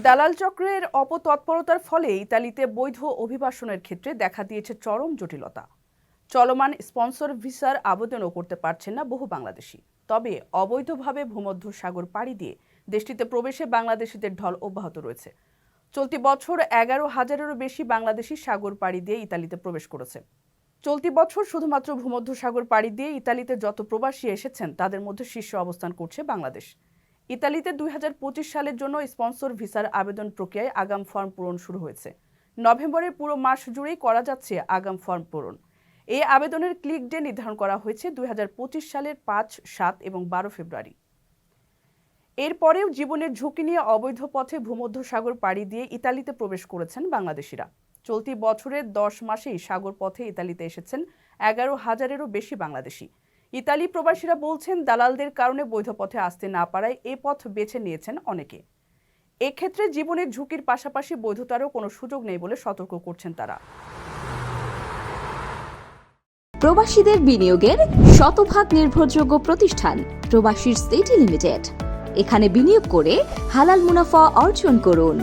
দালাল চক্রের অপতৎপরতার ফলে ইতালিতে বৈধ অভিবাসনের ক্ষেত্রে দেখা দিয়েছে চরম জটিলতা। চলমান স্পন্সর ভিসার আবেদনও করতে পারছেন না বহু বাংলাদেশি। তবে অবৈধভাবে ভূমধ্যসাগর পাড়ি দিয়ে দেশটিতে প্রবেশে বাংলাদেশিদের ঢল অব্যাহত রয়েছে। চলতি বছর 11,000-এরও বেশি বাংলাদেশি সাগর পাড়ি দিয়ে ইতালিতে প্রবেশ করেছে। চলতি বছর শুধুমাত্র ভূমধ্যসাগর পাড়ি দিয়ে ইতালিতে যত প্রবাসী এসেছেন তাদের মধ্যে শীর্ষে অবস্থান করছে বাংলাদেশ। ইতালিতে 2025 সালের জন্য স্পন্সর ভিসার আবেদন প্রক্রিয়ায় আগাম ফর্ম পূরণ শুরু হয়েছে। নভেম্বরের পুরো মাস জুড়েই করা যাচ্ছে আগাম ফর্ম পূরণ। এই আবেদনের ক্লিক ডে নির্ধারণ করা হয়েছে 2025 সালের 5, 7 এবং 12 ফেব্রুয়ারি। এরপরেও জীবনের ঝুঁকি নিয়ে অবৈধ পথে ভূমধ্যসাগর পাড়ি দিয়ে ইতালিতে প্রবেশ করেছেন বাংলাদেশিরা। চলতি বছরের 10 মাসেই সাগর পথে ইতালিতে এসেছেন 11,000-এরও বেশি বাংলাদেশি। ইতালি প্রবাসীরা বলছেন, দালালদের কারণে বৈধ পথে আসতে না পারায় এ পথ বেছে নিয়েছেন অনেকে। এক্ষেত্রে জীবনের ঝুঁকির পাশাপাশি বৈধতারও কোনো সুযোগ নেই বলে সতর্ক করছেন তারা। প্রবাসীদের বিনিয়োগের শতভাগ নির্ভরযোগ্য প্রতিষ্ঠান প্রবাসীর সিটি লিমিটেড। এখানে বিনিয়োগ করে হালাল মুনাফা অর্জন করুন।